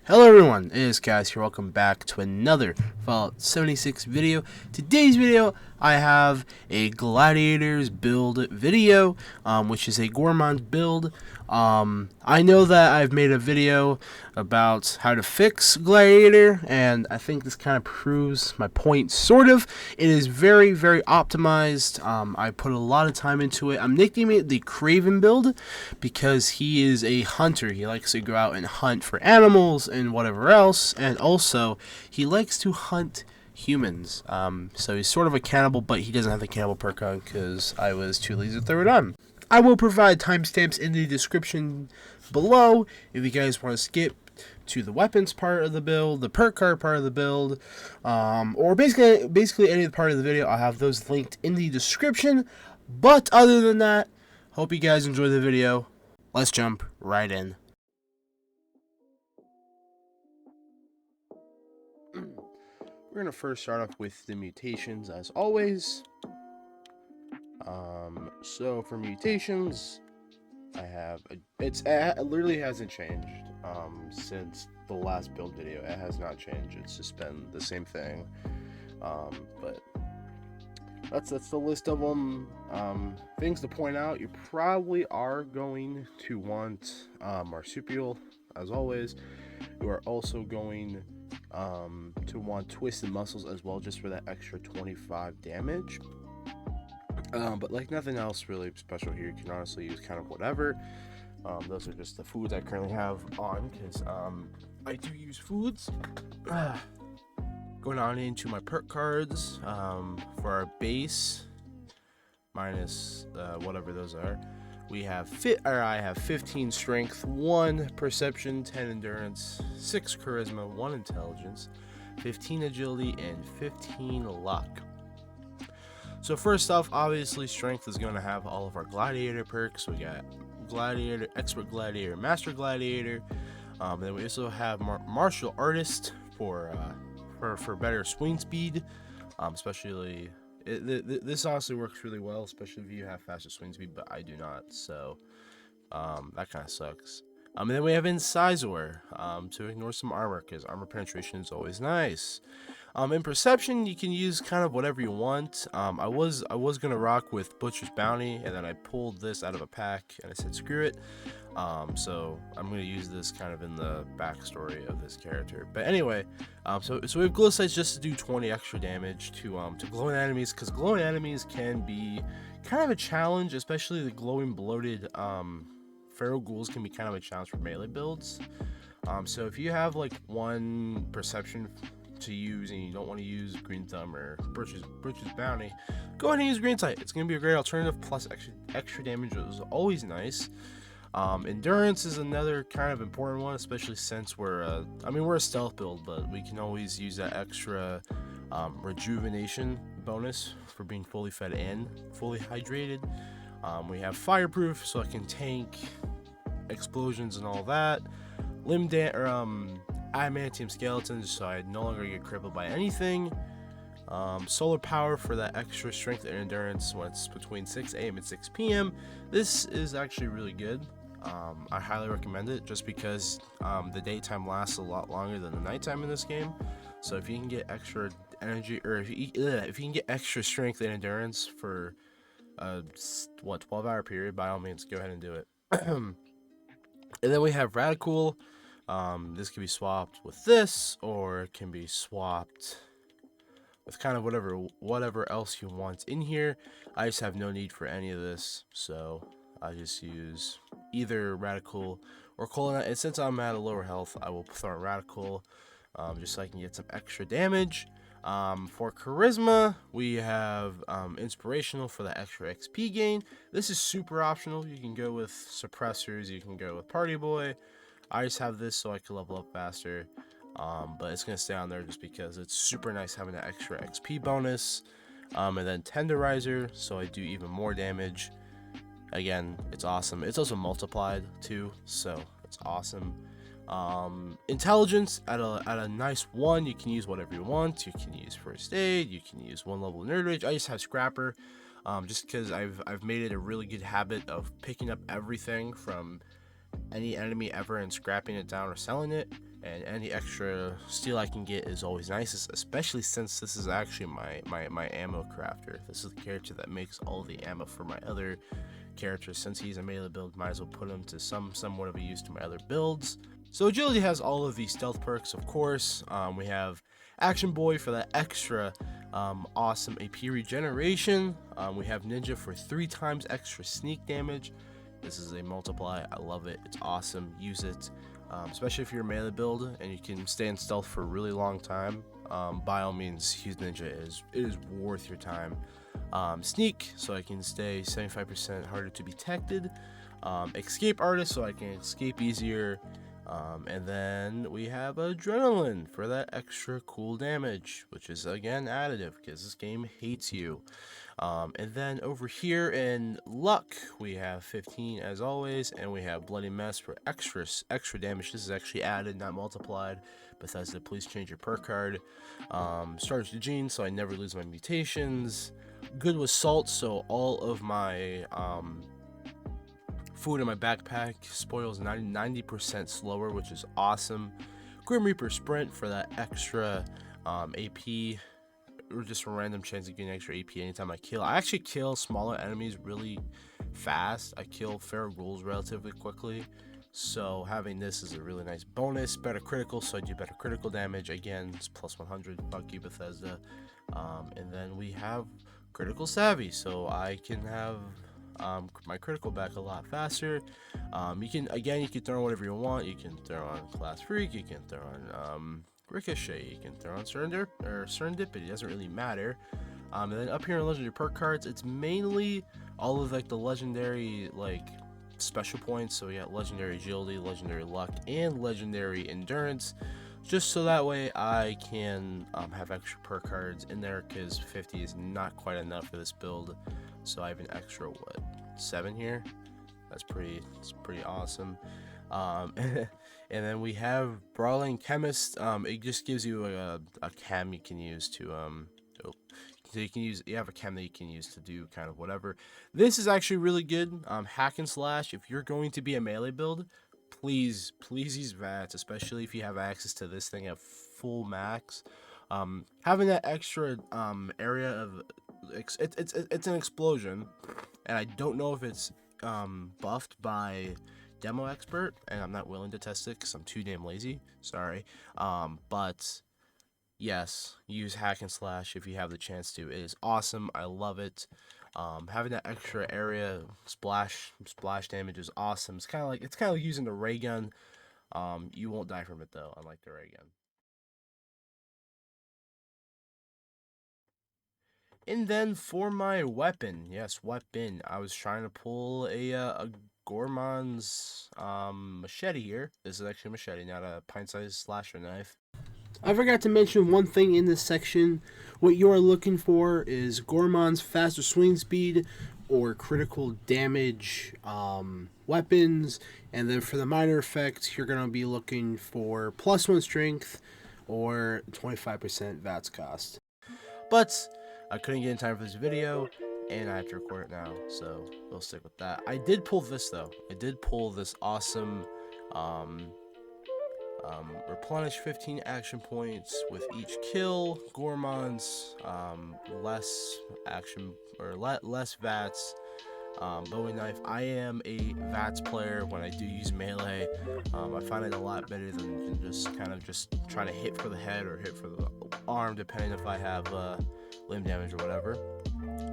Hello everyone, it is Skyz here. Welcome back to another Fallout 76 video. Today's video, I have a Gladiators build video, which is a Gourmand build. I know that I've made a video about how to fix Gladiator, and I think this kind of proves my point, sort of. It is very, very optimized. I put a lot of time into it. I'm nicknaming it the Craven build because he is a hunter. He likes to go out and hunt for animals and whatever else, and also he likes to hunt humans. So he's sort of a cannibal, but he doesn't have the cannibal perk on because I was too lazy to throw it on. I will provide timestamps in the description below if you guys want to skip to the weapons part of the build, the perk card part of the build, or basically any part of the video. I'll have those linked in the description. But other than that, hope you guys enjoy the video. Let's jump right in. We're going to first start off with the mutations as always. So for mutations, I have it literally hasn't changed since the last build video. It has not changed. It's just been the same thing. But that's the list of them. Things to point out: you probably are going to want marsupial as always. You are also going to want twisted muscles as well, just for that extra 25 damage. But like nothing else really special here. You can honestly use kind of whatever. Those are just the foods I currently have on because I do use foods. Going on into my perk cards, for our base minus whatever those are, we have I have 15 strength, 1 perception, 10 endurance, 6 charisma, 1 intelligence, 15 agility, and 15 luck. So first off, obviously strength is going to have all of our gladiator perks. We got gladiator, expert gladiator, master gladiator. Then we also have martial artist for better swing speed. Especially this honestly works really well, especially if you have faster swing speed, but I do not. So that kind of sucks. And then we have incisor to ignore some armor because armor penetration is always nice. In perception, you can use kind of whatever you want. I was gonna rock with Butcher's Bounty, and then I pulled this out of a pack, and I said screw it. So I'm gonna use this kind of in the backstory of this character. But anyway, so we have glow sights just to do 20 extra damage to glowing enemies, because glowing enemies can be kind of a challenge, especially the glowing bloated feral ghouls can be kind of a challenge for melee builds. So if you have like 1 perception to use and you don't want to use green thumb or Butcher's Bounty, go ahead and use green sight. It's going to be a great alternative, plus extra damage is always nice. Endurance is another kind of important one, especially since we're a stealth build, but we can always use that extra rejuvenation bonus for being fully fed and fully hydrated. We have fireproof, so I can tank explosions and all that. Adamantium skeletons, so I no longer get crippled by anything. Solar power for that extra strength and endurance when it's between 6 a.m. and 6 p.m. This is actually really good. I highly recommend it just because the daytime lasts a lot longer than the nighttime in this game. So if you can get extra energy, or if you can get extra strength and endurance for 12-hour period, by all means go ahead and do it. And then we have radical. This can be swapped with this, or it can be swapped with kind of whatever else you want in here. I just have no need for any of this, so I just use either radical or colonite. And since I'm at a lower health, I will throw in radical, just so I can get some extra damage. For charisma, we have inspirational for the extra XP gain. This is super optional. You can go with suppressors, you can go with party boy. I just have this so I can level up faster, but it's going to stay on there just because it's super nice having that extra XP bonus. And then tenderizer, so I do even more damage. Again, it's awesome. It's also multiplied too, so it's awesome. Intelligence at a nice 1. You can use whatever you want. You can use first aid, you can use 1 level nerd rage. I just have scrapper, just because I've made it a really good habit of picking up everything from any enemy ever and scrapping it down or selling it, and any extra steel I can get is always nice, especially since this is actually my ammo crafter. This is the character that makes all the ammo for my other characters. Since he's a melee build, might as well put him to somewhat of a use to my other builds. So agility has all of these stealth perks, of course. We have Action Boy for that extra awesome AP regeneration. We have Ninja for 3 times extra sneak damage. This is a multiply. I love it. It's awesome. Use it, especially if you're a melee build and you can stay in stealth for a really long time. By all means, use Ninja. It is worth your time. Sneak, so I can stay 75% harder to be detected. Escape Artist, so I can escape easier. And then we have Adrenaline for that extra cool damage, which is again additive because this game hates you. And then over here in Luck, we have 15 as always, and we have Bloody Mess for extra damage. This is actually added, not multiplied. Bethesda, please change your perk card. Starts the gene, so I never lose my mutations. Good with Salt, so all of my food in my backpack spoils 90% slower, which is awesome. Grim Reaper Sprint for that extra AP, or just a random chance of getting extra AP anytime I kill. I actually kill smaller enemies really fast. I kill feral ghouls relatively quickly, so having this is a really nice bonus. Better critical, so I do better critical damage. Again, it's plus 100. Fuck you, Bethesda. And then we have Critical Savvy, so I can have my critical back a lot faster. You can throw on whatever you want. You can throw on Class Freak, you can throw on Ricochet, you can throw on Serendipity. It doesn't really matter. And then up here in legendary perk cards, it's mainly all of like the legendary like special points. So we got legendary agility, legendary luck, and legendary endurance, just so that way I can have extra perk cards in there, because 50 is not quite enough for this build. So I have an extra 7 here. It's pretty awesome. And then we have Brawling Chemist. It just gives you a chem you can use to so you have a chem that you can use to do kind of whatever. This is actually really good. Hack and slash. If you're going to be a melee build, please use VATS, especially if you have access to this thing at full max. Having that extra area of it's an explosion, and I don't know if it's buffed by Demo Expert, and I'm not willing to test it because I'm too damn lazy. Sorry. But yes, use hack and slash if you have the chance to. It is awesome. I love it. Having that extra area splash damage is awesome. It's kind of like using the ray gun. You won't die from it though, unlike the ray gun. And then for my weapon, yes, weapon. I was trying to pull a Gourmand's machete here. This is actually a machete, not a pint-sized slasher knife. I forgot to mention one thing in this section. What you are looking for is Gourmand's faster swing speed or critical damage weapons. And then for the minor effects, you're going to be looking for +1 strength or 25% VATS cost. But I couldn't get in time for this video, and I have to record it now, so we'll stick with that. I did pull this though. I did pull this awesome replenish 15 action points with each kill. Gourmand's less action or less VATS. Bowie knife. I am a VATS player when I do use melee. I find it a lot better than just trying to hit for the head or hit for the arm, depending if I have limb damage or whatever.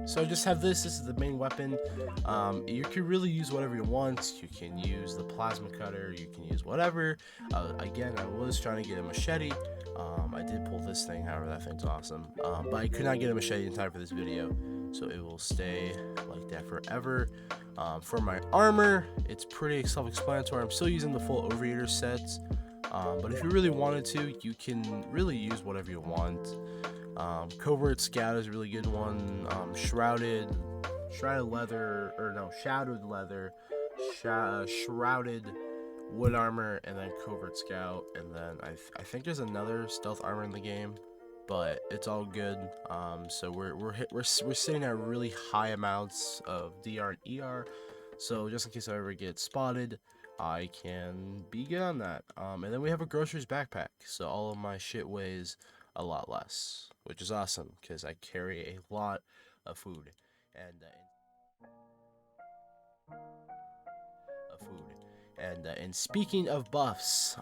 So just have this. This is the main weapon. You can really use whatever you want. You can use the plasma cutter. You can use whatever. Again, I was trying to get a machete. I did pull this thing. However, that thing's awesome. But I could not get a machete in time for this video, so it will stay like that forever. For my armor, it's pretty self-explanatory. I'm still using the full Overeater sets. But if you really wanted to, you can really use whatever you want. Covert Scout is a really good one. Shrouded leather, or no, shrouded leather, shrouded wood armor, and then Covert Scout, and then I think there's another stealth armor in the game, but it's all good. So we're sitting at really high amounts of DR and ER. So just in case I ever get spotted, I can be good on that. And then we have a groceries backpack, so all of my shit weighs a lot less, which is awesome because I carry a lot of food. And speaking of buffs,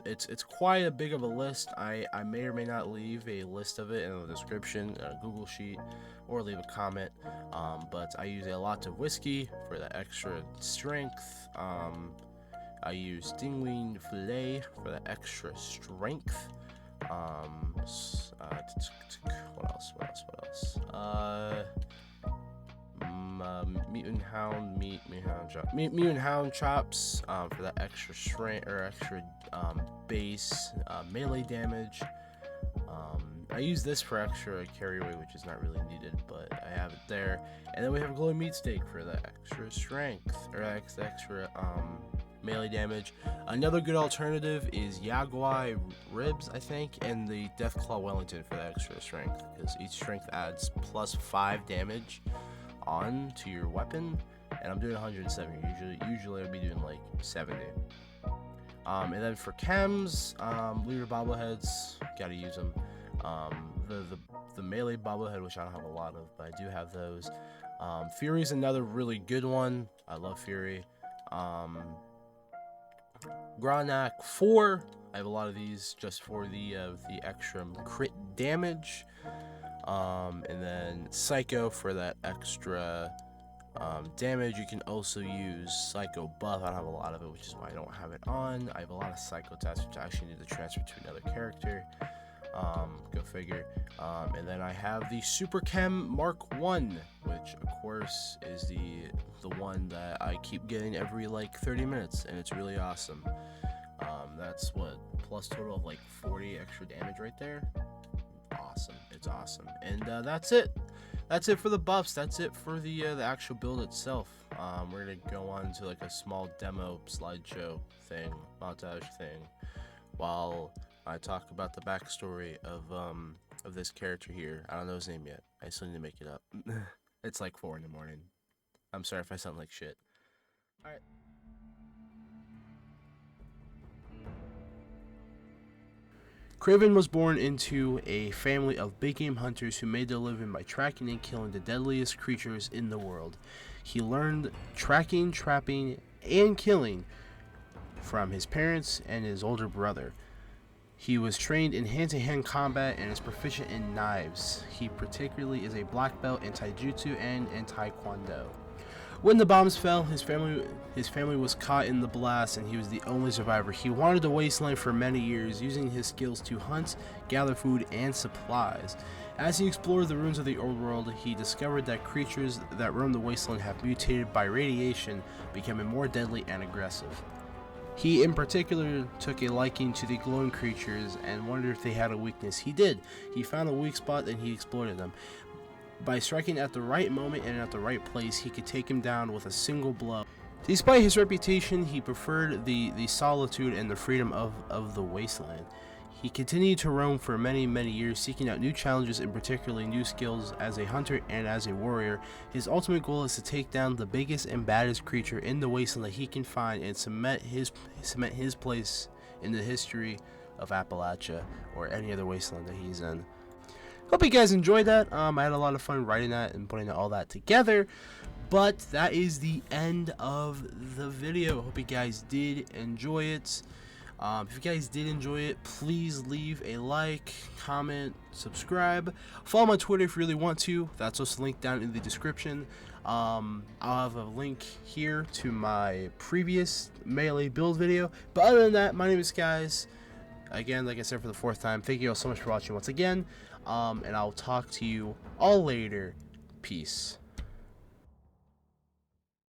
it's quite a big of a list. I may or may not leave a list of it in the description, a Google sheet, or leave a comment. But I use a lot of whiskey for the extra strength. I use Stingwing Filet for the extra strength. What else? Mutant Hound chops for that extra strength or extra base melee damage. I use this for extra carry weight, which is not really needed, but I have it there. And then we have glowing meat steak for the extra strength or extra melee damage. Another good alternative is Yaguai ribs, I think, and the Deathclaw Wellington for the extra strength, because each strength adds plus 5 damage on to your weapon, and I'm doing 170. Usually I'd be doing like 70. And then for chems, leader bobbleheads, gotta use them. The melee bobblehead, which I don't have a lot of, but I do have those. Fury's another really good one. I love Fury. Granac 4, I have a lot of these just for the extra crit damage. And then Psycho for that extra damage. You can also use Psycho buff. I don't have a lot of it, which is why I don't have it on. I have a lot of Psycho tests, which I actually need to transfer to another character. Go figure. And then I have the Super Chem Mark 1, which of course is the one that I keep getting every like 30 minutes, and it's really awesome. That's what plus total of like 40 extra damage right there. Awesome, it's awesome. And that's it for the buffs. That's it for the actual build itself. We're gonna go on to like a small demo slideshow thing, montage thing, while I talk about the backstory of this character here. I don't know his name yet. I still need to make it up. It's like 4 in the morning. I'm sorry if I sound like shit. All right. Craven was born into a family of big game hunters who made their living by tracking and killing the deadliest creatures in the world. He learned tracking, trapping, and killing from his parents and his older brother. He was trained in hand-to-hand combat and is proficient in knives. He particularly is a black belt in taijutsu and in taekwondo. When the bombs fell, his family was caught in the blast, and he was the only survivor. He wandered the wasteland for many years, using his skills to hunt, gather food, and supplies. As he explored the ruins of the old world, he discovered that creatures that roam the wasteland have mutated by radiation, becoming more deadly and aggressive. He in particular took a liking to the glowing creatures and wondered if they had a weakness. He did. He found a weak spot and he exploited them. By striking at the right moment and at the right place, he could take him down with a single blow. Despite his reputation, he preferred the solitude and the freedom of the wasteland. He continued to roam for many years, seeking out new challenges and particularly new skills as a hunter and as a warrior. His ultimate goal is to take down the biggest and baddest creature in the wasteland that he can find and cement his place in the history of Appalachia or any other wasteland that he's in. Hope you guys enjoyed that. I had a lot of fun writing that and putting all that together. But that is the end of the video. Hope you guys did enjoy it. If you guys did enjoy it, please leave a like, comment, subscribe. Follow my Twitter if you really want to. That's also linked down in the description. I'll have a link here to my previous melee build video. But other than that, my name is Skyz. Again, like I said for the 4th time, thank you all so much for watching once again. And I'll talk to you all later. Peace.